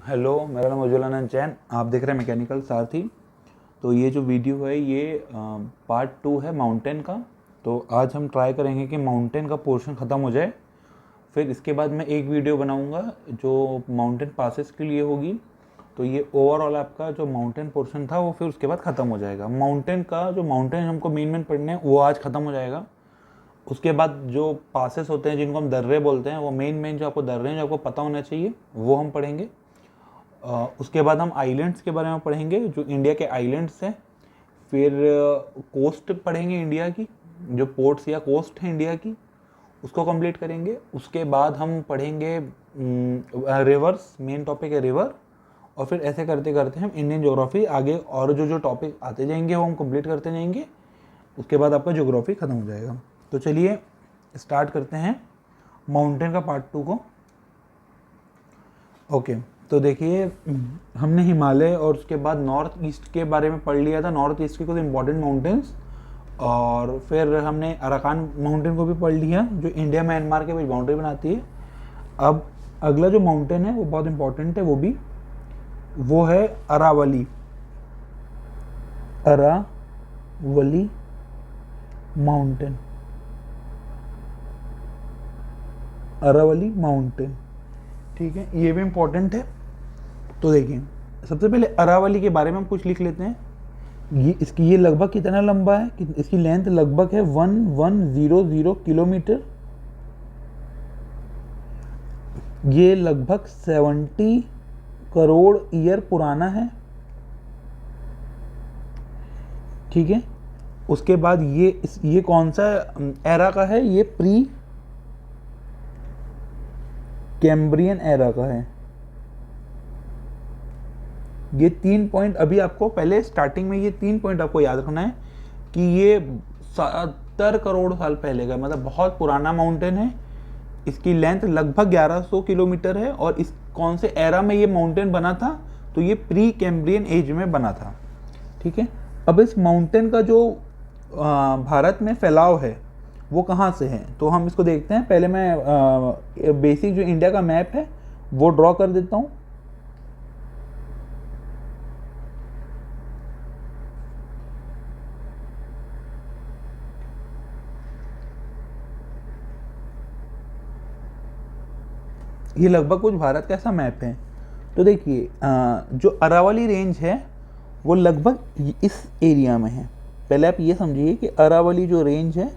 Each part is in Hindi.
हेलो, मेरा नाम उज्ज्वलानंद जैन। आप देख रहे हैं मैकेनिकल सारथी। तो ये जो वीडियो है ये पार्ट 2 है माउंटेन का। तो आज हम ट्राई करेंगे कि माउंटेन का पोर्शन ख़त्म हो जाए। फिर इसके बाद मैं एक वीडियो बनाऊंगा जो माउंटेन पासेस के लिए होगी। तो ये ओवरऑल आपका जो माउंटेन पोर्शन था वो फिर उसके बाद ख़त्म हो जाएगा। माउंटेन का जो माउंटेन हमको मेन पढ़ने हैं वो आज ख़त्म हो जाएगा। उसके बाद जो पासेस होते हैं जिनको हम दर्रे बोलते हैं, वो मेन जो आपको दर्रे हैं जो आपको पता होना चाहिए वो हम पढ़ेंगे। उसके बाद हम आइलैंड्स के बारे में पढ़ेंगे, जो इंडिया के आइलैंड्स हैं। फिर कोस्ट पढ़ेंगे इंडिया की, जो पोर्ट्स या कोस्ट है इंडिया की, उसको कंप्लीट करेंगे। उसके बाद हम पढ़ेंगे रिवर्स, मेन टॉपिक है रिवर। और फिर ऐसे करते करते हम इंडियन ज्योग्राफी आगे और जो जो टॉपिक आते जाएंगे वो हम कंप्लीट करते जाएंगे। उसके बाद आपका ज्योग्राफी ख़त्म हो जाएगा। तो चलिए स्टार्ट करते हैं माउंटेन का पार्ट 2 को। ओके, तो देखिए हमने हिमालय और उसके बाद नॉर्थ ईस्ट के बारे में पढ़ लिया था, नॉर्थ ईस्ट के कुछ इंपॉर्टेंट माउंटेन्स। और फिर हमने अराकान माउंटेन को भी पढ़ लिया जो इंडिया म्यांमार के बीच बाउंड्री बनाती है। अब अगला जो माउंटेन है वो बहुत इंपॉर्टेंट है, वो है अरावली। अरावली माउंटेन, अरावली माउंटेन, ठीक है, ये भी इम्पोर्टेंट है। तो देखिए सबसे पहले अरावली के बारे में हम कुछ लिख लेते हैं। ये लगभग कितना लंबा है कि इसकी लेंथ लगभग है 1100 किलोमीटर। ये लगभग 70 करोड़ ईयर पुराना है, ठीक है। उसके बाद ये कौन सा एरा का है? ये प्री कैम्ब्रियन एरा का है। ये 3 पॉइंट अभी आपको पहले स्टार्टिंग में ये 3 पॉइंट आपको याद रखना है कि ये 70 करोड़ साल पहले का, मतलब बहुत पुराना माउंटेन है। इसकी लेंथ लगभग 1100 किलोमीटर है। और इस कौन से एरा में ये माउंटेन बना था? तो ये प्री कैम्ब्रियन एज में बना था, ठीक है। अब इस माउंटेन का जो भारत में फैलाव है वो कहाँ से है, तो हम इसको देखते हैं। पहले मैं बेसिक जो इंडिया का मैप है वो ड्रॉ कर देता हूँ। ये लगभग कुछ भारत का ऐसा मैप है। तो देखिए जो अरावली रेंज है वो लगभग इस एरिया में है। पहले आप ये समझिए कि अरावली जो रेंज है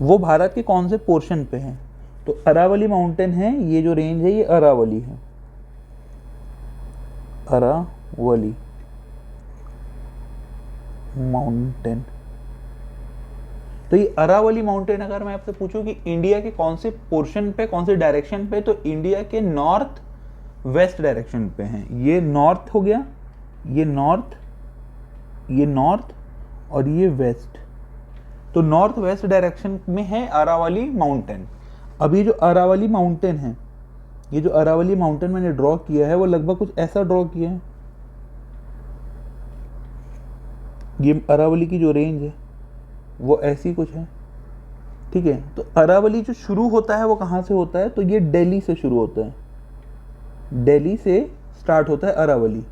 वो भारत के कौन से पोर्शन पे है। तो अरावली माउंटेन है, ये जो रेंज है ये अरावली है, अरावली माउंटेन। तो ये अरावली माउंटेन अगर मैं आपसे पूछूं कि इंडिया के कौन से पोर्शन पे, कौन से डायरेक्शन पे, तो इंडिया के नॉर्थ वेस्ट डायरेक्शन पे हैं। ये नॉर्थ हो गया, ये नॉर्थ, ये नॉर्थ और ये वेस्ट। तो नॉर्थ वेस्ट डायरेक्शन में है अरावली माउंटेन। अभी जो अरावली माउंटेन है, ये जो अरावली माउंटेन मैंने ड्रॉ किया है वो लगभग कुछ ऐसा ड्रॉ किया है। ये अरावली की जो रेंज है वो ऐसी कुछ है, ठीक है। तो अरावली जो शुरू होता है वो कहाँ से होता है? तो ये दिल्ली से शुरू होता है, दिल्ली से स्टार्ट होता है अरावली।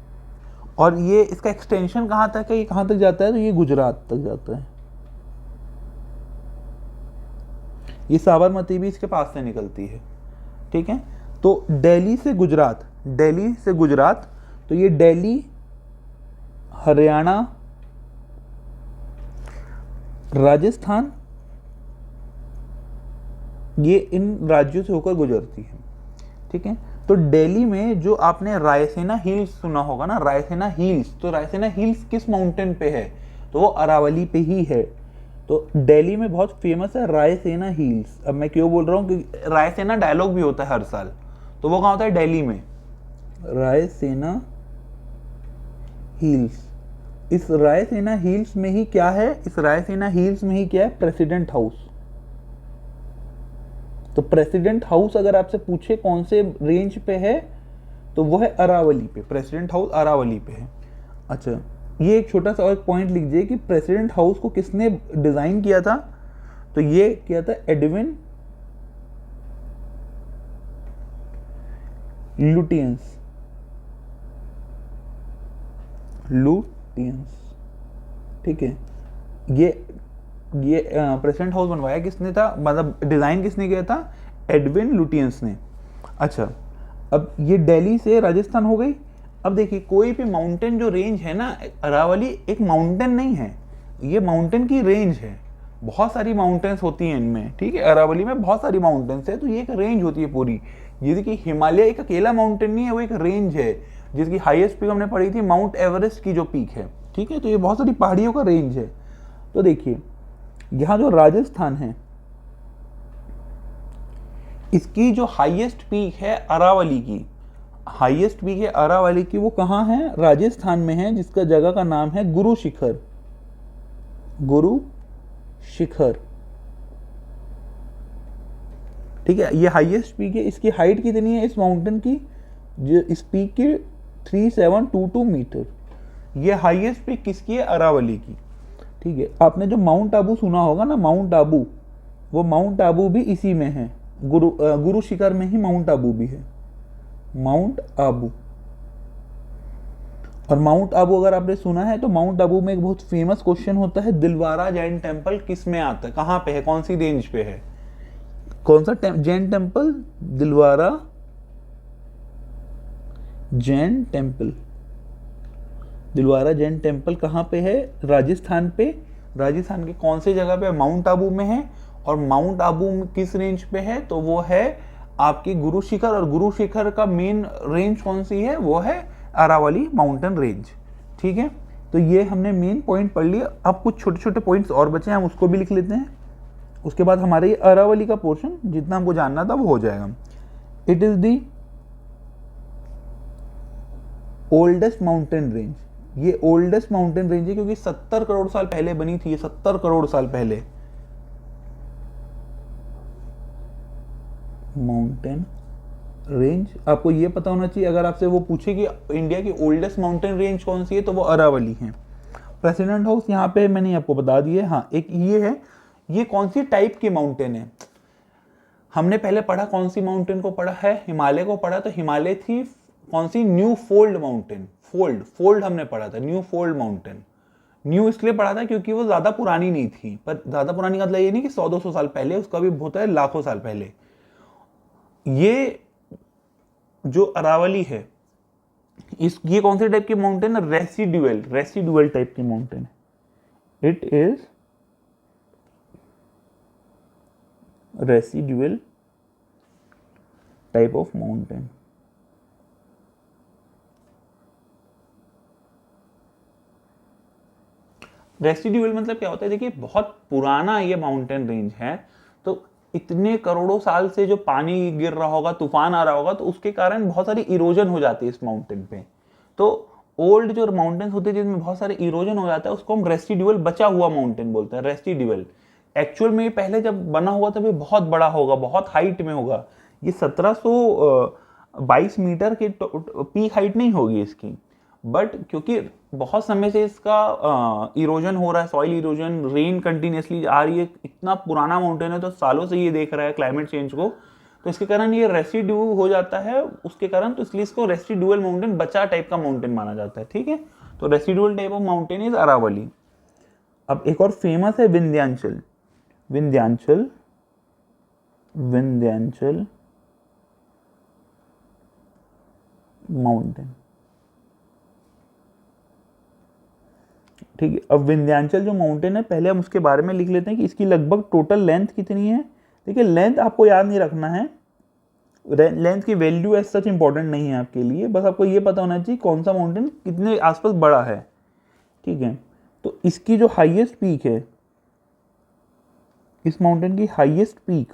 और ये इसका एक्सटेंशन कहाँ तक है, ये कहाँ तक जाता है? तो ये गुजरात तक जाता है। ये साबरमती भी इसके पास से निकलती है, ठीक है। तो दिल्ली से गुजरात, दिल्ली से गुजरात, तो ये दिल्ली, हरियाणा, राजस्थान, ये इन राज्यों से होकर गुजरती है, ठीक है। तो दिल्ली में जो आपने रायसेना हिल्स सुना होगा ना, रायसेना हिल्स, तो रायसेना हिल्स किस माउंटेन पे है? तो वो अरावली पे ही है। तो दिल्ली में बहुत फेमस है रायसेना हिल्स। अब मैं क्यों बोल रहा हूँ कि रायसेना डायलॉग भी होता है हर साल, तो वो कहाँ होता है? दिल्ली में, रायसेना हिल्स। इस रायसेना हिल्स में ही क्या है? इस रायसेना हिल्स में ही क्या है? President house. तो प्रेसिडेंट हाउस अगर आपसे पूछे कौन से रेंज पे है तो वो है अरावली पे, प्रेसिडेंट हाउस अरावली पे है। अच्छा, ये एक छोटा सा और पॉइंट लिख दीजिए कि प्रेसिडेंट हाउस को किसने डिजाइन किया था? तो ये किया था एडविन लुटियंस, लुटियंस, ठीक है। ये प्रेसिडेंट हाउस बनवाया किसने था, मतलब डिज़ाइन किसने किया था, एडविन लुटियंस ने। अच्छा, अब ये दिल्ली से राजस्थान हो गई। अब देखिए कोई भी माउंटेन जो रेंज है ना, अरावली एक माउंटेन नहीं है, ये माउंटेन की रेंज है। बहुत सारी माउंटेन्स होती हैं इनमें, ठीक है, अरावली में बहुत सारी माउंटेन्स है, तो ये एक रेंज होती है पूरी। जैसे कि हिमालय एक अकेला माउंटेन नहीं है, वो एक रेंज है, जिसकी हाईएस्ट पीक हमने पढ़ी थी माउंट एवरेस्ट की जो पीक है, ठीक है। तो ये बहुत सारी पहाड़ियों का रेंज है। तो देखिए यहाँ जो राजस्थान है, इसकी जो हाईएस्ट पीक है अरावली की, हाईएस्ट पीक है अरावली की, वो कहाँ है, राजस्थान में है, जिसका जगह का नाम है गुरु शिखर, गुरु शिखर, ठीक है। ये हाईएस्ट पीक है। इसकी हाइट कितनी है इस माउंटेन की, जो इस पीक की 3722 मीटर। ये हाईएस्ट पीक किसकी है, अरावली की, ठीक है। आपने जो माउंट आबू सुना होगा ना, माउंट आबू, वो माउंट आबू भी इसी में है, गुरु शिखर में ही माउंट आबू भी है, माउंट आबू। और माउंट आबू अगर आपने सुना है तो माउंट आबू में एक बहुत फेमस क्वेश्चन होता है, दिलवारा जैन टेम्पल किस में आता है, कहाँ पे है, कौन सी रेंज पे है, कौन सा Jain temple, Dilwara Jain temple, Dilwara Jain temple कहाँ पे है, राजस्थान पे। राजस्थान के कौन सी जगह पे, माउंट आबू में है। और माउंट आबू किस रेंज पे है, तो वो है आपकी गुरु शिखर। और गुरु शिखर का मेन रेंज कौन सी है, वो है अरावली माउंटेन रेंज, ठीक है। तो ये हमने मेन पॉइंट पढ़ लिया। अब कुछ छोटे छोटे पॉइंट्स और बचे हैं, हम उसको भी लिख लेते हैं। उसके बाद हमारे ये अरावली का पोर्शन जितना हमको जानना था वो हो जाएगा। It is the oldest mountain range, ये ओल्डेस्ट माउंटेन रेंज है क्योंकि 70 करोड़ साल पहले बनी थी ये, 70 करोड़ साल पहले। माउंटेन रेंज आपको ये पता होना चाहिए, अगर आपसे वो पूछे कि इंडिया की ओल्डेस्ट माउंटेन रेंज कौन सी है तो वो अरावली है। प्रेसिडेंट हाउस यहाँ पे मैंने आपको बता दिया है। हाँ, एक ये है, ये कौन सी टाइप की माउंटेन है, हमने पहले पढ़ा कौन सी माउंटेन को पढ़ा है, हिमालय को पढ़ा। तो हिमालय थी कौन सी, न्यू फोल्ड माउंटेन, फोल्ड हमने पढ़ा था, न्यू फोल्ड माउंटेन। न्यू इसलिए पढ़ा था क्योंकि वो ज्यादा पुरानी नहीं थी, पर ज्यादा पुरानी का मतलब ये नहीं कि 100-200 साल पहले, उसका भी होता है लाखों साल पहले। ये जो अरावली है, ये कौन से टाइप की माउंटेन है, रेसिडुअल टाइप की माउंटेन है। It is residual type of mountain. Residual मतलब क्या होता है, देखिए बहुत पुराना ये माउंटेन रेंज है, तो इतने करोड़ों साल से जो पानी गिर रहा होगा, तूफान आ रहा होगा, तो उसके कारण बहुत सारी इरोजन हो जाती है इस माउंटेन पे। तो ओल्ड जो माउंटेन्स होते हैं जिसमें बहुत सारे इरोजन हो जाता है, उसको हम रेसिडुअल, बचा हुआ माउंटेन बोलते हैं, रेसिडुअल। एक्चुअल में ये पहले जब बना हुआ था, बहुत बड़ा होगा, बहुत हाइट में होगा। ये 1722 मीटर की पीक हाइट नहीं होगी इसकी, बट क्योंकि बहुत समय से इसका इरोजन हो रहा है, सॉइल इरोजन, रेन कंटिन्यूसली आ रही है, इतना पुराना माउंटेन है, तो सालों से ये देख रहा है क्लाइमेट चेंज को, तो इसके कारण ये रेसिड्यू हो जाता है उसके कारण, तो इसलिए इसको रेसिडुअल माउंटेन, बचा टाइप का माउंटेन माना जाता है, ठीक है। तो residual type of mountain is Aravalli. अब एक और फेमस है विंध्याचल, विंध्याचल माउंटेन, ठीक है। अब विंध्याचल जो माउंटेन है, पहले हम उसके बारे में लिख लेते हैं कि इसकी लगभग टोटल लेंथ कितनी है। देखिए लेंथ आपको याद नहीं रखना है, लेंथ की वैल्यू एज सच इंपॉर्टेंट नहीं है आपके लिए, बस आपको ये पता होना चाहिए कौन सा माउंटेन कितने आसपास बड़ा है, ठीक है। तो इसकी जो हाईएस्ट पीक है, इस माउंटेन की हाईएस्ट पीक,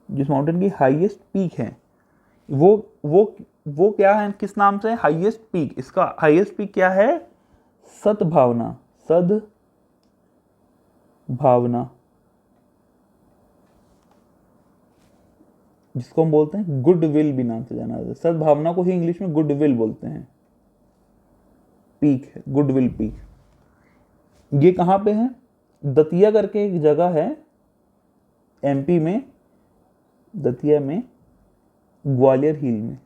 जिस माउंटेन की हाईएस्ट पीक है, वो क्या है, किस नाम से, हाईएस्ट पीक, इसका हाईएस्ट पीक क्या है, सद्भावना, सद्भावना, जिसको हम बोलते हैं गुड विल भी नाम से जाना जाता है। सद्भावना को ही इंग्लिश में गुड विल बोलते हैं, पीक है गुड विल पीक। ये कहाँ पे है, दतिया करके एक जगह है एमपी में, दतिया में, ग्वालियर हिल में।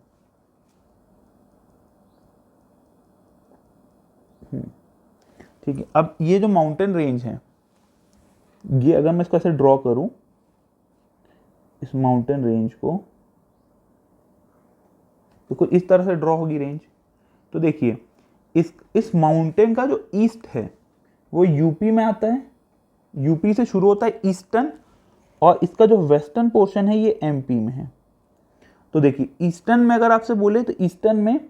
ठीक है, अब ये जो माउंटेन रेंज है, ये अगर मैं इसको ऐसे ड्रॉ करूं, इस माउंटेन रेंज को, तो कुछ इस तरह से ड्रॉ होगी रेंज। तो देखिए इस माउंटेन का जो ईस्ट है वो यूपी में आता है, यूपी से शुरू होता है ईस्टर्न, और इसका जो वेस्टर्न पोर्शन है ये एमपी में है। तो देखिए ईस्टर्न में अगर आपसे बोले तो ईस्टर्न में,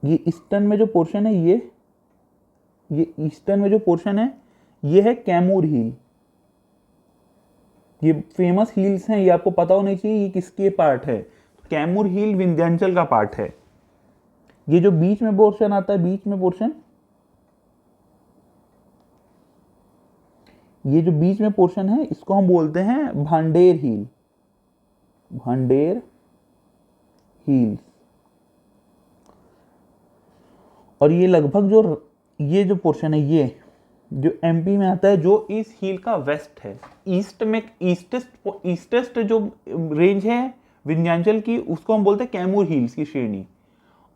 ये ईस्टर्न में जो पोर्शन है ये ईस्टर्न में जो पोर्शन है ये है कैमूर हिल। ये फेमस हिल्स हैं, ये आपको पता होना चाहिए ये किसके पार्ट है। कैमूर हिल विंध्याचल का पार्ट है। ये जो बीच में पोर्शन आता है, बीच में पोर्शन, ये जो बीच में पोर्शन है इसको हम बोलते हैं भांडेर हिल, भांडेर हिल्स। और ये लगभग जो ये जो पोर्शन है ये जो एमपी में आता है, जो इस हिल का वेस्ट है, ईस्ट में ईस्टेस्ट जो रेंज है विंध्याचल की, उसको हम बोलते हैं कैमूर हिल्स की श्रेणी।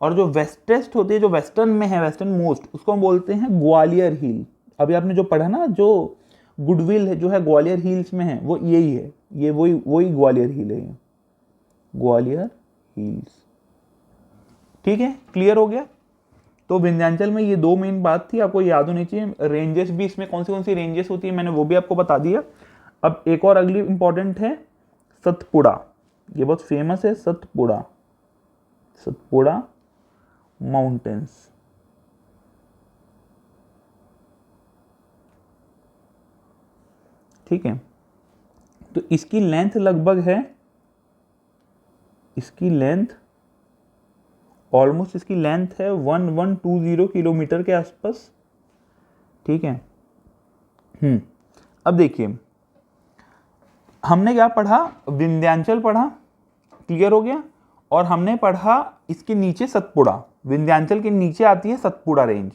और जो वेस्टेस्ट होती है, जो वेस्टर्न में है, वेस्टर्न मोस्ट, उसको हम बोलते हैं ग्वालियर हिल। अभी आपने जो पढ़ा ना, जो गुडविल है जो है ग्वालियर हिल्स में है, वो यही है, ये वही ग्वालियर हिल है, ये ग्वालियर हिल्स। ठीक है, क्लियर हो गया। तो विंध्याचल में ये दो मेन बात थी, आपको याद होनी चाहिए। रेंजेस भी इसमें कौन सी रेंजेस होती है मैंने वो भी आपको बता दिया। अब एक और अगली इंपॉर्टेंट है सतपुड़ा, ये बहुत फेमस है, सतपुड़ा, सतपुड़ा माउंटेन्स। ठीक है, तो इसकी लेंथ लगभग है, इसकी लेंथ ऑलमोस्ट, इसकी लेंथ है 1120 किलोमीटर के आसपास। ठीक है, अब देखिए हमने क्या पढ़ा, विंध्याचल पढ़ा, क्लियर हो गया। और हमने पढ़ा इसके नीचे सतपुड़ा, विंध्याचल के नीचे आती है सतपुड़ा रेंज।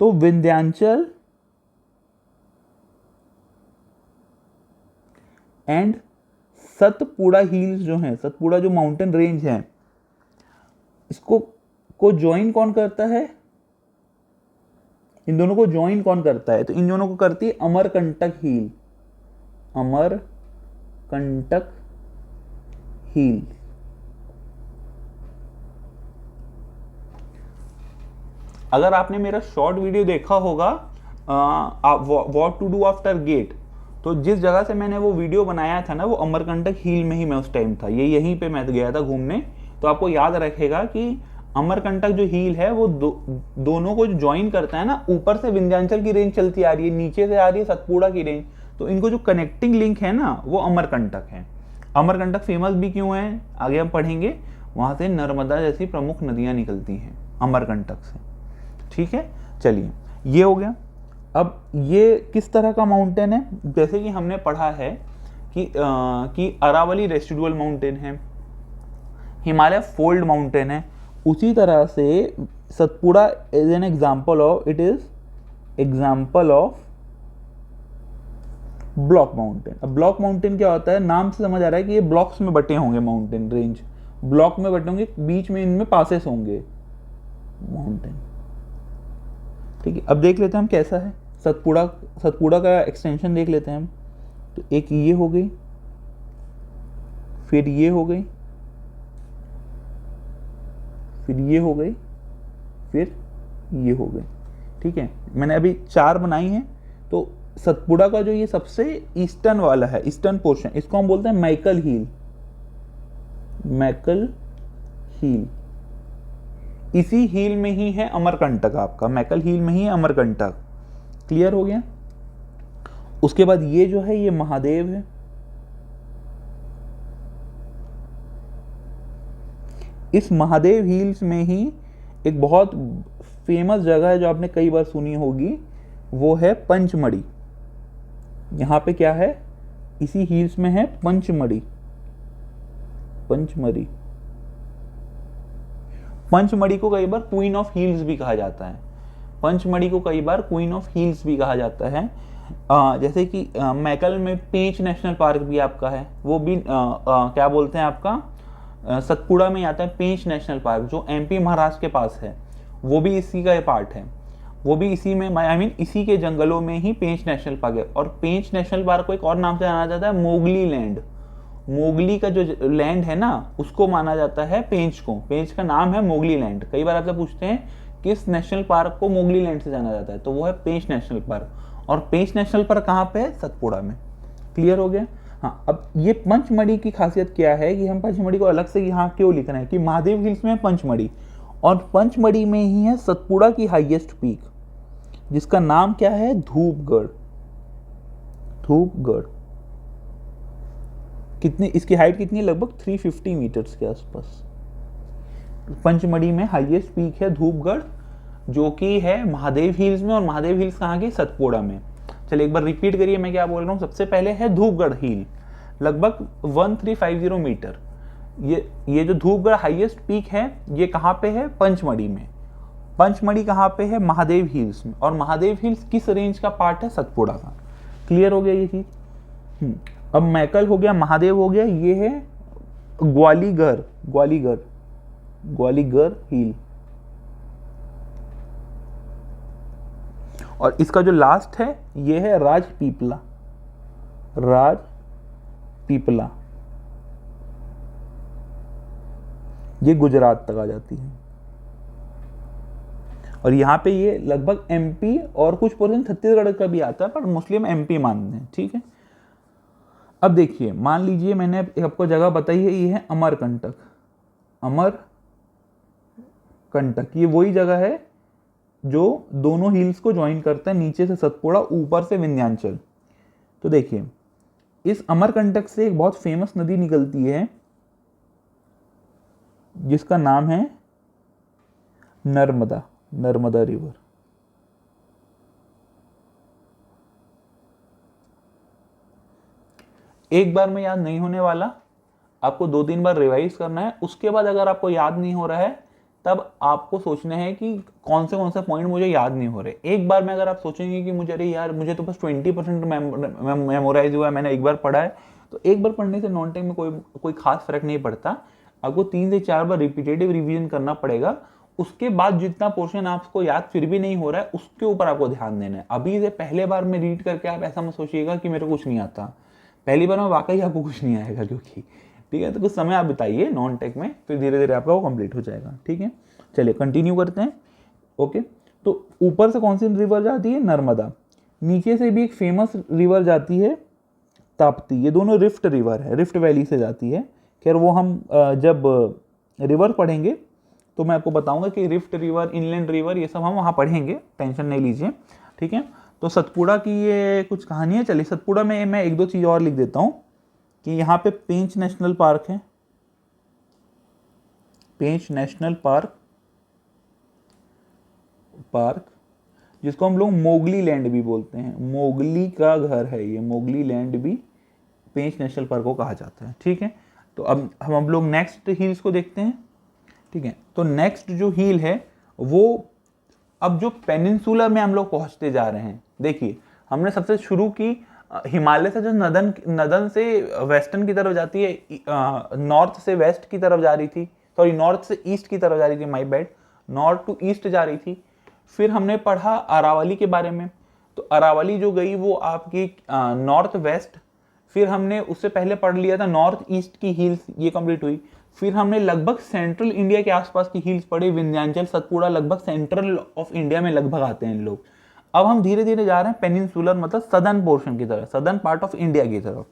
तो विंध्याचल एंड सतपुड़ा हिल्स जो हैं, सतपुड़ा जो माउंटेन रेंज है, इसको ज्वाइन कौन करता है, इन दोनों को ज्वाइन कौन करता है, तो इन दोनों को करती है अमरकंटक हिल, अमरकंटक हिल। अगर आपने मेरा शॉर्ट वीडियो देखा होगा what to do after GATE, तो जिस जगह से मैंने वो वीडियो बनाया था ना, वो अमरकंटक हिल में ही मैं उस टाइम था, ये यहीं पे मैं गया था घूमने। तो आपको याद रखेगा कि अमरकंटक जो हिल है वो दोनों को जो ज्वाइन करता है ना, ऊपर से विंध्याचल की रेंज चलती आ रही है, नीचे से आ रही है सतपुड़ा की रेंज, तो इनको जो कनेक्टिंग लिंक है ना वो अमरकंटक है। अमरकंटक फेमस भी क्यों है आगे हम पढ़ेंगे। वहां से नर्मदा जैसी प्रमुख नदियां निकलती हैं अमरकंटक से। ठीक है, चलिए ये हो गया। अब ये किस तरह का माउंटेन है, जैसे कि हमने पढ़ा है कि अरावली रेसिडुअल माउंटेन है, हिमालय फोल्ड माउंटेन है, उसी तरह से Satpura is an example of, it is example of block mountain. अब ब्लॉक माउंटेन क्या होता है, नाम से समझ आ रहा है कि ये ब्लॉक्स में बटे होंगे, माउंटेन रेंज ब्लॉक में बटे होंगे, बीच में इनमें पासेस होंगे माउंटेन। ठीक है, अब देख लेते हैं हम कैसा है सतपुड़ा का एक्सटेंशन देख लेते हैं हम। तो एक ये हो गई, फिर ये हो गई, फिर ये हो गई, फिर ये हो गई। ठीक है, मैंने अभी 4 बनाई हैं। तो सतपुड़ा का जो ये सबसे ईस्टर्न वाला है, ईस्टर्न पोर्शन, इसको हम बोलते हैं मैकल हिल, मैकल हिल। इसी हिल में ही है अमरकंटक, आपका मैकल हिल में ही है अमरकंटक। क्लियर हो गया। उसके बाद ये जो है ये महादेव है, इस महादेव हिल्स में ही एक बहुत फेमस जगह है जो आपने कई बार सुनी होगी, वो है पंचमढ़ी। यहां पे क्या है, इसी हिल्स में है पंचमढ़ी, पंचमढ़ी। पंचमढ़ी को कई बार क्वीन ऑफ हिल्स भी कहा जाता है, पंचमढ़ी को कई बार क्वीन ऑफ हिल्स भी कहा जाता है। जैसे कि मैकल में पेंच नेशनल पार्क भी आपका है, वो भी क्या बोलते हैं आपका सतपुड़ा में ही आता है पेंच नेशनल पार्क, जो एमपी महाराष्ट्र के पास है, वो भी इसी का पार्ट है। वो भी इसी में इसी के जंगलों में ही पेंच नेशनल पार्क है। और पेंच नेशनल पार्क को एक और नाम से जाना जाता है मोगली लैंड। मोगली का जो लैंड है ना, उसको माना जाता है पेंच को। पेंच का नाम है मोगली लैंड। कई बार आपसे पूछते हैं किस नेशनल पार्क को मोगली लैंड से जाना जाता है, तो वो है पेंच नेशनल पार्क। और पेंच नेशनल पार्क कहाँ पे है? सतपुड़ा में। क्लियर हो गया? हाँ, अब ये पंचमढ़ी की खासियत क्या है कि हम पंचमढ़ी को अलग से यहाँ क्यों लिख रहे हैं कि महादेव हिल्स में पंचमढ़ी, और पंचमढ़ी में ही है सतपुड़ा की हाईएस्ट पीक, जिसका नाम क्या है? धूपगढ़। धूपगढ़ कितनी, इसकी हाइट कितनी है? लगभग 350 मीटर्स के आसपास। पंचमढ़ी में हाईएस्ट पीक है धूपगढ़, जो कि है महादेव हिल्स में। और महादेव हिल्स कहाँ की? सतपुड़ा में। चलिए एक बार रिपीट करिए मैं क्या बोल रहा हूँ। सबसे पहले है धूपगढ़ हिल, लगभग 1350 मीटर। ये जो धूपगढ़ हाईएस्ट पीक है, ये कहाँ पे है? पंचमढ़ी में। पंचमढ़ी कहाँ पे है? महादेव हिल्स में। और महादेव हिल्स किस रेंज का पार्ट है? सतपुड़ा का। क्लियर हो गया ये चीज? अब मैकल हो गया, महादेव हो गया, ये है ग्वालीघर। ग्वालीघर, ग्वालीघर हिल। और इसका जो लास्ट है ये है राजपीपला। राजपीपला ये गुजरात तक आ जाती है। और यहाँ पे ये लगभग एमपी और कुछ पोर्शन छत्तीसगढ़ का भी आता है, पर मोस्टली हम एमपी मानते हैं। ठीक है, अब देखिए, मान लीजिए मैंने आपको जगह बताई है, ये है अमरकंटक। अमरकंटक ये वही जगह है जो दोनों हिल्स को ज्वाइन करता है, नीचे से सतपुड़ा, ऊपर से विंध्याचल। तो देखिए, इस अमरकंटक से एक बहुत फेमस नदी निकलती है जिसका नाम है नर्मदा। नर्मदा रिवर। एक बार में याद नहीं होने वाला, आपको 2-3 बार रिवाइज करना है। उसके बाद अगर आपको याद नहीं हो रहा है, तब आपको सोचना है कि कौन से पॉइंट मुझे याद नहीं हो रहे। एक बार में अगर आप सोचेंगे कि मुझे, अरे यार मुझे तो बस 20% मेमोराइज हुआ है, मैंने एक बार पढ़ा है, तो एक बार पढ़ने से नॉन टेक में कोई खास फर्क नहीं पड़ता। आपको 3 से 4 बार रिपीटेटिव रिवीजन करना पड़ेगा। उसके बाद जितना पोर्शन आपको याद फिर भी नहीं हो रहा है, उसके ऊपर आपको ध्यान देना है। अभी से पहले बार में रीड करके आप ऐसा मत सोचिएगा कि मेरे को कुछ नहीं आता। पहली बार में वाकई आपको कुछ नहीं आएगा, क्योंकि ठीक है, तो कुछ समय आप बिताइए नॉन टेक में, फिर धीरे धीरे आपका वो कंप्लीट हो जाएगा। ठीक है, चलिए कंटिन्यू करते हैं। ओके, तो ऊपर से कौन सी रिवर जाती है? नर्मदा। नीचे से भी एक फेमस रिवर जाती है ताप्ती। ये दोनों रिफ्ट रिवर है, रिफ्ट वैली से जाती है। खैर वो हम जब रिवर पढ़ेंगे तो मैं आपको बताऊंगा कि रिफ्ट रिवर, इनलैंड रिवर, ये सब हम वहाँ पढ़ेंगे, टेंशन नहीं लीजिए। ठीक है, तो सतपुड़ा की ये कुछ कहानी है। चलिए, सतपुड़ा में मैं 1-2 चीज़ और लिख देता हूँ कि यहाँ पे पेंच नेशनल पार्क है। पेंच नेशनल पार्क जिसको हम लोग मोगली लैंड भी बोलते हैं। मोगली का घर है ये, मोगली लैंड भी पेंच नेशनल पार्क को कहा जाता है। ठीक है, तो अब हम लोग नेक्स्ट हिल्स को देखते हैं। ठीक है, तो नेक्स्ट जो हिल है वो, अब जो पेनिनसुला में हम लोग पहुंचते जा रहे हैं। देखिए, हमने सबसे शुरू की हिमालय से, जो नदन से वेस्टर्न की तरफ जाती है, नॉर्थ से वेस्ट की तरफ जा रही थी, सॉरी नॉर्थ से ईस्ट की तरफ जा रही थी, my bad, north to east जा रही थी। फिर हमने पढ़ा अरावली के बारे में। तो अरावली जो गई वो आपकी नॉर्थ वेस्ट। फिर हमने उससे पहले पढ़ लिया था नॉर्थ ईस्ट की हिल्स, ये कंप्लीट हुई। फिर हमने लगभग सेंट्रल इंडिया के आसपास की हिल्स पढ़ी, विंध्याचल, सतपुड़ा, लगभग सेंट्रल ऑफ इंडिया में लगभग आते हैं लोग। अब हम धीरे धीरे जा रहे हैं पेनिनसुलर, मतलब सदर्न पोर्शन की तरफ, सदर्न पार्ट ऑफ इंडिया की तरफ।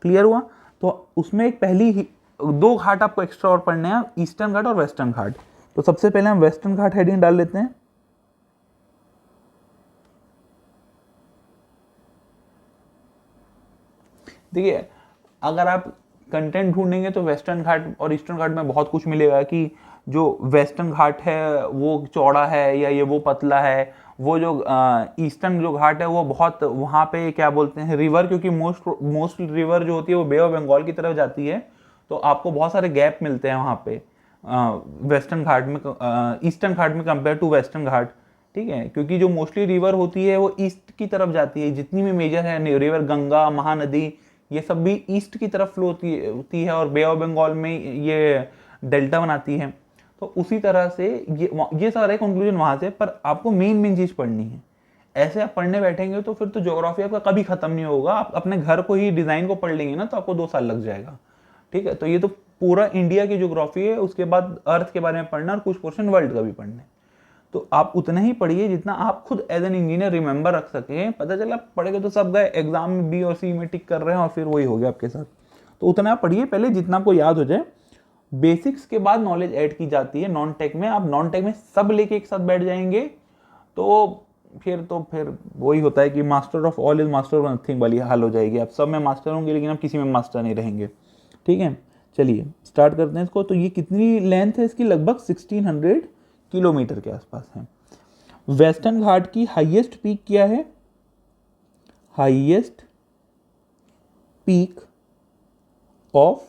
क्लियर हुआ? तो उसमें एक पहली 2 घाट आपको एक्स्ट्रा और पढ़ने हैं, ईस्टर्न घाट और वेस्टर्न घाट। तो सबसे पहले हम वेस्टर्न घाट हेडिंग डाल लेते हैं। देखिए, अगर आप कंटेंट ढूंढेंगे तो वेस्टर्न घाट और ईस्टर्न घाट में बहुत कुछ मिलेगा कि जो वेस्टर्न घाट है वो चौड़ा है या ये वो पतला है। वो जो ईस्टर्न जो घाट है वो बहुत, वहाँ पे क्या बोलते हैं, रिवर, क्योंकि मोस्ट रिवर जो होती है वो बे ऑफ बंगाल की तरफ जाती है, तो आपको बहुत सारे गैप मिलते हैं वहाँ पे वेस्टर्न घाट में, ईस्टर्न घाट में कंपेयर टू वेस्टर्न घाट। ठीक है, क्योंकि जो मोस्टली रिवर होती है वो ईस्ट की तरफ जाती है, जितनी भी मेजर है रिवर, गंगा, महानदी, ये सब भी ईस्ट की तरफ फ्लो होती है और बे ऑफ बंगाल में ये डेल्टा बनाती है। तो उसी तरह से ये सारे कंक्लूजन वहाँ से, पर आपको मेन मेन चीज़ पढ़नी है। ऐसे आप पढ़ने बैठेंगे तो फिर तो ज्योग्राफी आपका कभी खत्म नहीं होगा। आप अपने घर को ही डिज़ाइन को पढ़ लेंगे ना तो आपको 2 साल लग जाएगा। ठीक है, तो ये तो पूरा इंडिया की ज्योग्राफी है, उसके बाद अर्थ के बारे में पढ़ना और कुछ पोर्शन वर्ल्ड का भी पढ़ना है। तो आप उतना ही पढ़िए जितना आप खुद एज एन इंजीनियर रिमेंबर रख सकें। पता चला पढ़ेगा तो सब गए एग्जाम में बी और सी में टिक कर रहे हैं और फिर वही हो गया आपके साथ। तो उतना पढ़िए पहले जितना आपको याद हो जाए। बेसिक्स के बाद नॉलेज ऐड की जाती है नॉन टेक में। आप नॉन टेक में सब लेके एक साथ बैठ जाएंगे तो फिर वही होता है कि master of all is master of nothing वाली हाल हो जाएगी। आप सब में मास्टर होंगे लेकिन आप किसी में मास्टर नहीं रहेंगे। ठीक है, चलिए स्टार्ट करते हैं इसको। तो ये कितनी लेंथ है इसकी? लगभग 1600 किलोमीटर के आसपास है। वेस्टर्न घाट की हाईएस्ट पीक क्या है? हाईएस्ट पीक ऑफ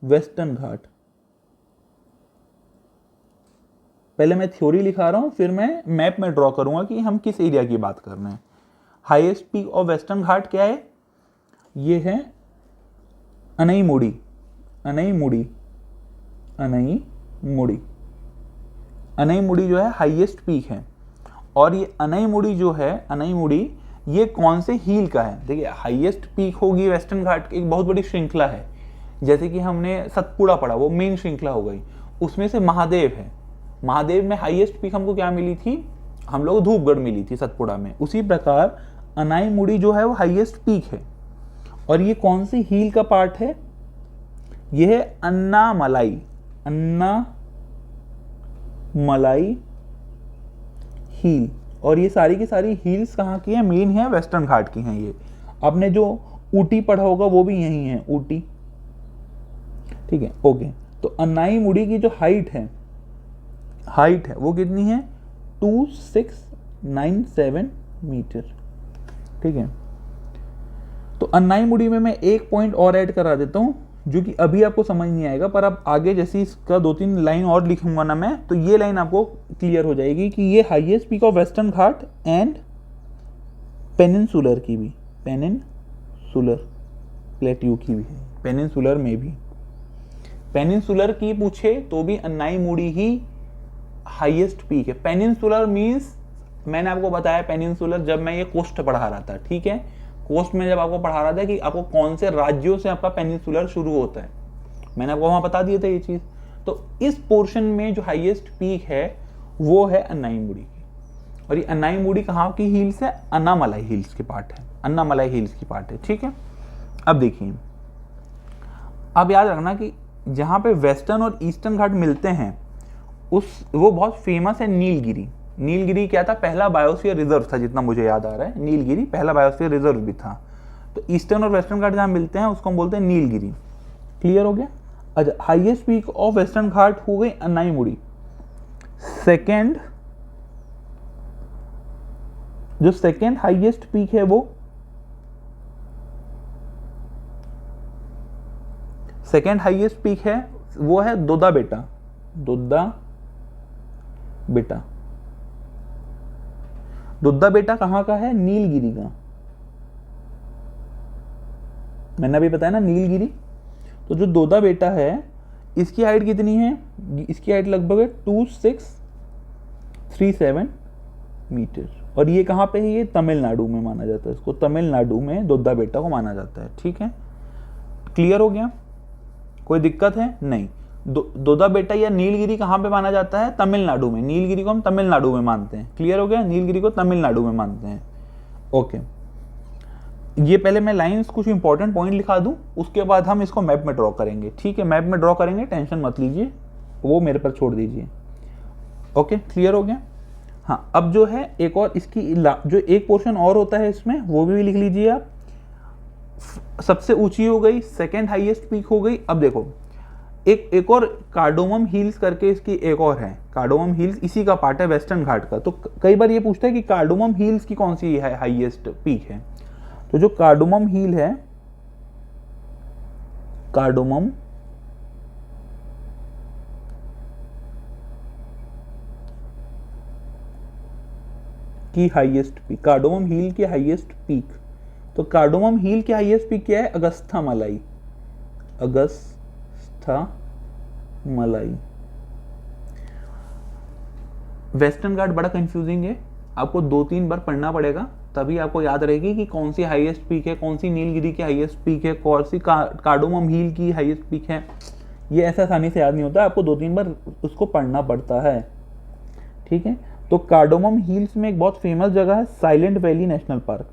वेस्टर्न घाट। पहले मैं थ्योरी लिखा रहा हूं, फिर मैं मैप में ड्रॉ करूंगा कि हम किस एरिया की बात कर रहे हैं। हाईएस्ट पीक ऑफ वेस्टर्न घाट क्या है? ये है अनईमुड़ी। अनईमुड़ी अनईमुड़ी जो है हाईएस्ट पीक है। और ये अनईमुड़ी जो है, अनईमुड़ी ये कौन से हील का है? देखिए, हाईएस्ट पीक होगी वेस्टर्न घाट की, एक बहुत बड़ी श्रृंखला है। जैसे कि हमने सतपुड़ा पढ़ा, वो मेन श्रृंखला हो गई, उसमें से महादेव है। महादेव में हाईएस्ट पीक हमको क्या मिली थी? हम लोग धूपगढ़ मिली थी सतपुड़ा में। उसी प्रकार अनाईमुड़ी जो है वो हाईएस्ट पीक है। और ये कौन सी हील का पार्ट है? ये है अन्नामलाई। अन्नामलाई हील। और ये सारी की सारी हील्स कहाँ की है? मेन है वेस्टर्न घाट की हैं। ये आपने जो ऊटी पढ़ा होगा वो भी यही है, ऊटी। ठीक है, ओके। तो अन्नाईमुड़ी की जो हाइट है वो कितनी है? 2697 मीटर। ठीक है, तो अन्नाईमुड़ी में मैं एक पॉइंट और ऐड करा देता हूं जो कि अभी आपको समझ नहीं आएगा, पर अब आगे जैसे इसका 2-3 लाइन और लिखूंगा ना मैं, तो ये लाइन आपको क्लियर हो जाएगी कि ये highest peak of western Ghat and peninsular की भी, पेनिनसुलर प्लेट्यू की भी है, पेनिनसुलर में भी। पेनिनसुलर की पूछे तो भी अन्नाईमुड़ी ही हाईएस्ट पीक है। पेनिनसुलर मीन्स, मैंने आपको बताया पेनिनसुलर जब मैं ये कोस्ट पढ़ा रहा था। ठीक है, कोस्ट में जब आपको पढ़ा रहा था कि आपको कौन से राज्यों से आपका पेनिनसुलर शुरू होता है, मैंने आपको वहां बता दिया था ये चीज। तो इस पोर्शन में जो हाईएस्ट पीक है वो है अन्नाईमुड़ी की। और ये अन्नाईमुड़ी कहाँ की हिल्स है? अन्नामलाई हिल्स के पार्ट है, अन्नामलाई हिल्स की पार्ट है। ठीक है, अब देखिए, अब याद रखना कि जहां पे वेस्टर्न और ईस्टर्न घाट मिलते हैं वो बहुत फेमस है नीलगिरी। नीलगिरी क्या था? पहला बायोस्फीयर रिजर्व था, जितना मुझे याद आ रहा है। नीलगिरी पहला बायोस्फीयर रिजर्व भी था। तो ईस्टर्न और वेस्टर्न घाट जहां मिलते हैं उसको हम बोलते हैं नीलगिरी। क्लियर हो गया? अच्छा, हाईएस्ट पीक ऑफ वेस्टर्न घाट हो गई अन्नाईमुड़ी। सेकेंड, जो सेकेंड हाईएस्ट पीक है वो सेकेंड हाईएस्ट पीक है वो है दोदा बेटा। दोदा बेटा कहां का है? नीलगिरी का। मैंने अभी बताया ना नीलगिरी। तो जो दोदा बेटा है इसकी हाइट कितनी है? इसकी हाइट लगभग है 2637 मीटर। और ये कहां पे है? ये तमिलनाडु में माना जाता है इसको। तमिलनाडु में दोदा बेटा को माना जाता है। ठीक है, क्लियर हो गया? कोई दिक्कत है? नहीं। दोदा बेटा या नीलगिरी कहाँ पे माना जाता है? तमिलनाडु में। नीलगिरी को हम तमिलनाडु में मानते हैं। क्लियर हो गया? नीलगिरी को तमिलनाडु में मानते हैं। ओके, ये पहले मैं लाइंस कुछ इंपॉर्टेंट पॉइंट लिखा दूं, उसके बाद हम इसको मैप में ड्रॉ करेंगे। ठीक है, मैप में ड्रॉ करेंगे, टेंशन मत लीजिए, वो मेरे पर छोड़ दीजिए। ओके, क्लियर हो गया? हाँ, अब जो है एक और इसकी जो एक पोर्शन और होता है इसमें, वो भी लिख लीजिए आप। सबसे ऊंची हो गई, सेकेंड हाईएस्ट पीक हो गई। अब देखो, एक और कार्डोमम हिल्स करके इसकी एक और है। कार्डोमम हिल्स इसी का पार्ट है वेस्टर्न घाट का। तो कई बार ये पूछता है कि कार्डोमम हिल्स की कौन सी है हाईएस्ट पीक है। तो जो कार्डोमम हिल है, कार्डोमम की हाईएस्ट पीक, कार्डोमम हिल की हाईएस्ट पीक। तो कार्डोमम हिल की हाईएस्ट पीक क्या है? अगस्था मलाई, अगस्था मलाई। वेस्टर्न घाट बड़ा कंफ्यूजिंग है, आपको 2-3 बार पढ़ना पड़ेगा तभी आपको याद रहेगी कि कौन सी हाईएस्ट पीक है, कौन सी नीलगिरी की हाईएस्ट पीक है, कौन सी कार्डोमम हिल की हाईएस्ट पीक है। ये ऐसा आसानी से याद नहीं होता, आपको 2-3 बार उसको पढ़ना पड़ता है, ठीक है। तो कार्डोमम हिल्स में एक बहुत फेमस जगह है साइलेंट वैली नेशनल पार्क।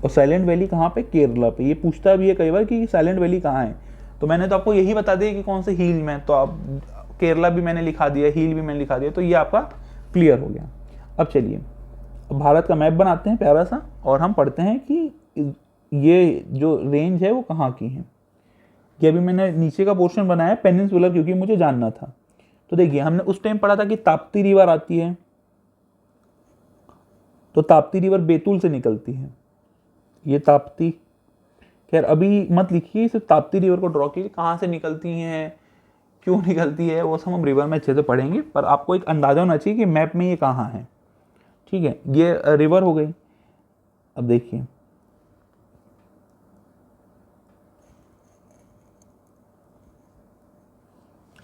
और साइलेंट वैली कहाँ पे? केरला पे। ये पूछता भी है कई बार कि साइलेंट वैली कहाँ है, तो मैंने तो आपको यही बता दिया कि कौन से हिल में, तो आप केरला भी मैंने लिखा दिया, हिल भी मैंने लिखा दिया, तो ये आपका क्लियर हो गया। अब चलिए भारत का मैप बनाते हैं प्यारा सा, और हम पढ़ते हैं कि ये जो रेंज है वो कहाँ की है। ये अभी मैंने नीचे का पोर्शन बनाया पेनिनसुलर, क्योंकि मुझे जानना था। तो देखिए हमने उस टाइम पढ़ा था कि ताप्ती रिवर आती है, तो ताप्ती रिवर बैतूल से निकलती है, ये ताप्ती। खैर अभी मत लिखिए, सिर्फ ताप्ती रिवर को ड्रॉ कीजिए, कहाँ से निकलती हैं, क्यों निकलती है, वो सब हम रिवर में अच्छे से पढ़ेंगे, पर आपको एक अंदाजा होना चाहिए कि मैप में ये कहाँ है, ठीक है। ये रिवर हो गई। अब देखिए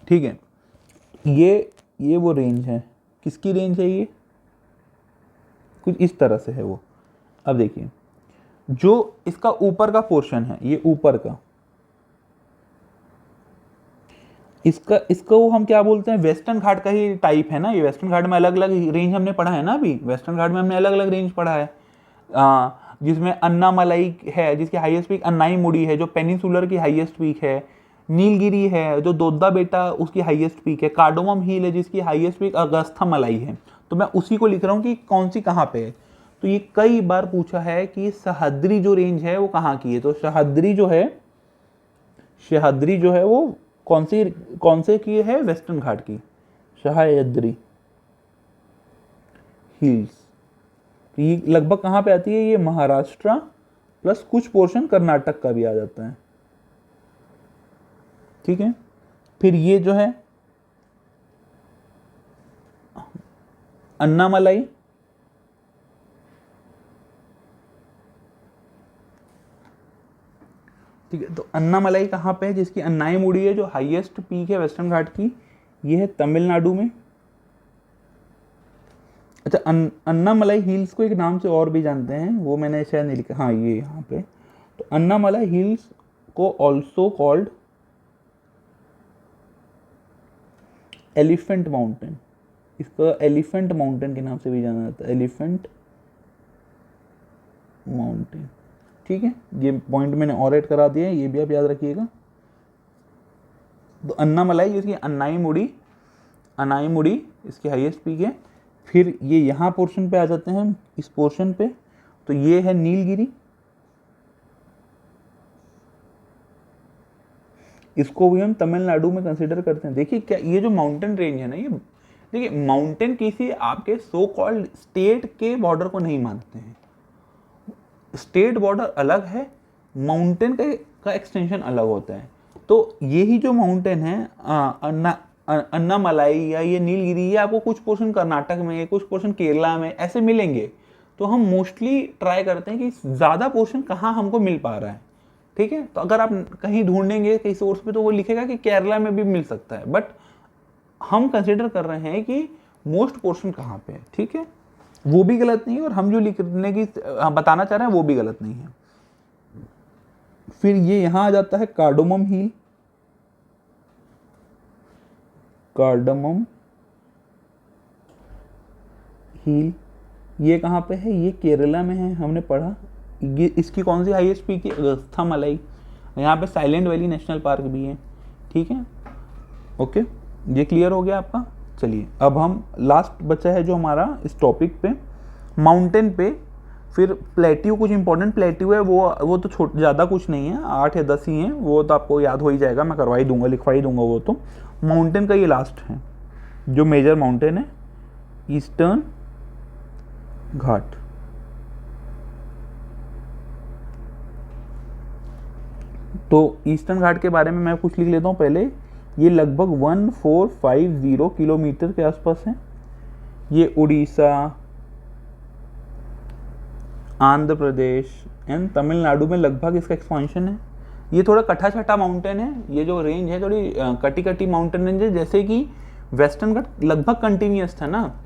ठीक है, ये वो रेंज है, किसकी रेंज है? ये कुछ इस तरह से है वो। अब देखिए जो इसका ऊपर का पोर्शन है, ये ऊपर का, इसको हम क्या बोलते हैं? वेस्टर्न घाट का ही टाइप है ना ये। वेस्टर्न घाट में अलग अलग रेंज हमने पढ़ा है ना, अभी वेस्टर्न घाट में हमने अलग अलग रेंज पढ़ा है, जिसमें अन्नामलाई है जिसकी हाईएस्ट पीक अन्नाई मुड़ी है जो पेनिनसुलर की हाईएस्ट पीक है, नीलगिरी है जो दोद्दा बेटा उसकी हाईएस्ट पीक है, कार्डोमम हिल है जिसकी हाईएस्ट पीक अगस्था मलाई है। तो मैं उसी को लिख रहा हूँ कि कौन सी कहाँ पे है। तो ये कई बार पूछा है कि सह्याद्री जो रेंज है वो कहाँ की है। तो सह्याद्री जो है वो कौन से की है? वेस्टर्न घाट की, सह्याद्री हिल्स। तो ये लगभग कहाँ पे आती है? ये महाराष्ट्र प्लस कुछ पोर्शन कर्नाटक का भी आ जाता है, ठीक है। फिर ये जो है अन्नामलाई, ठीक है। तो अन्नामलाई कहाँ पे है? जिसकी अन्नाई मुड़ी है जो हाईएस्ट पीक है वेस्टर्न घाट की, ये है तमिलनाडु में। अच्छा अन्नामलाई हिल्स को एक नाम से और भी जानते हैं, वो मैंने शायद नहीं लिखा, हाँ ये यहाँ पे। तो अन्नामलाई हिल्स को ऑल्सो कॉल्ड एलिफेंट माउंटेन, इसको एलिफेंट माउंटेन के नाम से भी जाना जाता है, एलिफेंट माउंटेन, ठीक है। ये पॉइंट मैंने और ऐड करा दिया है, ये भी आप याद रखिएगा। तो अन्नामलाई जिसकी अन्नाई मुड़ी इसकी हाईएस्ट पीक है। फिर ये यहाँ पोर्शन पे आ जाते हैं, इस पोर्शन पे, तो ये है नीलगिरी, इसको भी हम तमिलनाडु में कंसीडर करते हैं। देखिए क्या ये जो माउंटेन रेंज है ना, ये देखिए माउंटेन किसी आपके सो कॉल्ड स्टेट के बॉर्डर को नहीं मानते हैं। स्टेट बॉर्डर अलग है, माउंटेन का एक्सटेंशन अलग होता है। तो यही जो माउंटेन है अन्नामलाई या ये नीलगिरी, ये आपको कुछ पोर्शन कर्नाटक में, कुछ पोर्शन केरला में ऐसे मिलेंगे। तो हम मोस्टली ट्राई करते हैं कि ज़्यादा पोर्शन कहाँ हमको मिल पा रहा है, ठीक है। तो अगर आप कहीं ढूंढेंगे कहीं सोर्स पे तो वो लिखेगा कि केरला में भी मिल सकता है, बट हम कंसिडर कर रहे हैं कि मोस्ट पोर्शन कहाँ पे है, ठीक है। वो भी गलत नहीं है और हम जो लिखने की बताना चाह रहे हैं वो भी गलत नहीं है। फिर ये यहां आ जाता है कार्डोमम हिल, कार्डोमम हिल ये कहाँ पे है? ये केरला में है, हमने पढ़ा। ये इसकी कौन सी हाईएस्ट पीक है? अगस्था मलाई। यहाँ पे साइलेंट वैली नेशनल पार्क भी है, ठीक है। ओके ये क्लियर हो गया आपका। चलिए अब हम लास्ट बचा है जो हमारा इस टॉपिक पे माउंटेन पे। फिर प्लेट्यू कुछ इंपॉर्टेंट प्लेट्यू है, वो तो ज़्यादा कुछ नहीं है, 8 या 10 ही हैं, वो तो आपको याद हो ही जाएगा, मैं करवा ही दूंगा, लिखवा ही दूंगा वो तो। माउंटेन का ये लास्ट है जो मेजर माउंटेन है, ईस्टर्न घाट। तो ईस्टर्न घाट के बारे में मैं कुछ लिख लेता हूँ पहले। ये लगभग 1450 किलोमीटर के आसपास है। ये उड़ीसा, आंध्र प्रदेश एंड तमिलनाडु में लगभग इसका एक्सपांशन है। ये थोड़ा कटा छटा माउंटेन है, ये जो रेंज है थोड़ी कटी कटी माउंटेन रेंज है। जैसे कि वेस्टर्न घाट लगभग कंटिन्यूस था ना,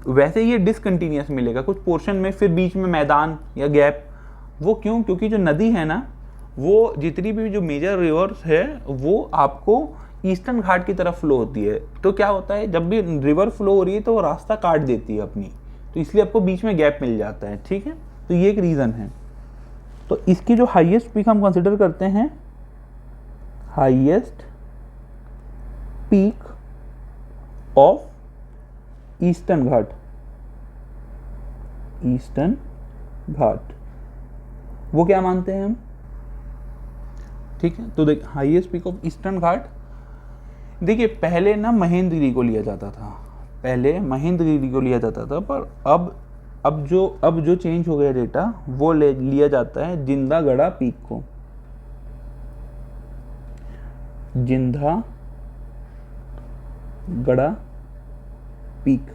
वैसे ये डिसकंटिन्यूस मिलेगा कुछ पोर्शन में, फिर बीच में मैदान या गैप। वो क्यों? क्योंकि जो नदी है ना, वो जितनी भी जो मेजर रिवर्स है वो आपको ईस्टर्न घाट की तरफ फ्लो होती है। तो क्या होता है, जब भी रिवर फ्लो हो रही है तो वो रास्ता काट देती है अपनी, तो इसलिए आपको बीच में गैप मिल जाता है। ठीक है, तो ये एक रीज़न है। तो इसकी जो हाईएस्ट पीक हम कंसिडर करते हैं, highest peak of eastern Ghat, eastern Ghat वो क्या मानते हैं हम? ठीक है, तो देख highest peak of eastern Ghat, देखिए पहले ना महेंद्रगिरी को लिया जाता था, पहले महेंद्रगिरी को लिया जाता था, पर अब जो चेंज हो गया डेटा, वो लिया जाता है जिंदागढ़ा पीक को, जिंदागढ़ा पीक।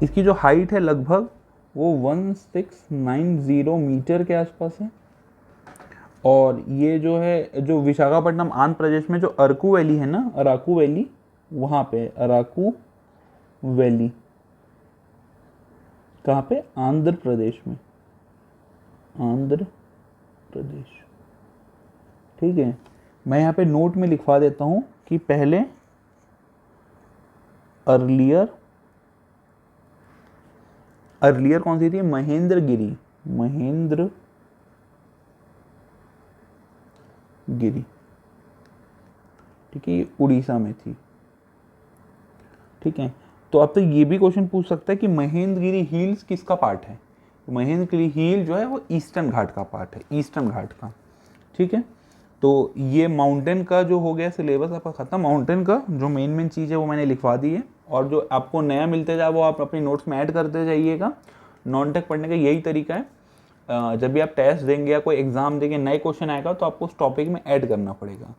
इसकी जो हाइट है लगभग वो 1690 मीटर के आसपास है। और ये जो है, जो विशाखापट्टनम आंध्र प्रदेश में जो अरकू वैली है ना, अराकू वैली, वहाँ पे अराकू वैली, कहाँ पे? आंध्र प्रदेश में, आंध्र प्रदेश। ठीक है, मैं यहाँ पे नोट में लिखवा देता हूँ कि पहले अर्लियर कौन सी थी? महेंद्रगिरी, ठीक है, ये उड़ीसा में थी। ठीक है, तो अब तो ये भी क्वेश्चन पूछ सकता है कि महेंद्रगिरी हिल्स किसका पार्ट है? महेंद्रगिरी हिल जो है वो ईस्टर्न घाट का पार्ट है, ईस्टर्न घाट का। ठीक है, तो ये माउंटेन का जो हो गया सिलेबस आपका खत्म। माउंटेन का जो मेन चीज़ है वो मैंने लिखवा दी है, और जो आपको नया मिलते जाए वो आप अपनी नोट्स में ऐड करते जाइएगा। नॉन टेक पढ़ने का यही तरीका है, जब भी आप टेस्ट देंगे या कोई एग्जाम देंगे, नए क्वेश्चन आएगा तो आपको उस टॉपिक में ऐड करना पड़ेगा।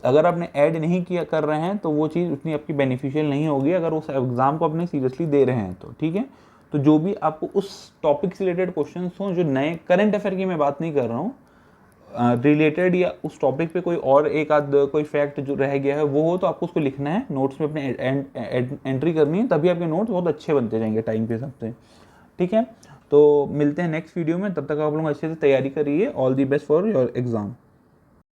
अगर आपने ऐड नहीं किया कर रहे हैं तो वो चीज़ उतनी आपकी बेनिफिशियल नहीं होगी, अगर उस एग्ज़ाम को अपने सीरियसली दे रहे हैं तो। ठीक है, तो जो भी आपको उस टॉपिक से रिलेटेड क्वेश्चन हों, जो नए करंट अफेयर की मैं बात नहीं कर रहा हूँ, रिलेटेड या उस टॉपिक पे कोई और एक आध कोई फैक्ट जो रह गया है वो हो, तो आपको उसको लिखना है, नोट्स में अपने एंट्री करनी है, तभी आपके नोट्स बहुत अच्छे बनते जाएंगे टाइम के हिसाब से। ठीक है, तो मिलते हैं नेक्स्ट वीडियो में, तब तक आप लोग अच्छे से तैयारी करिए। All the best for your exam.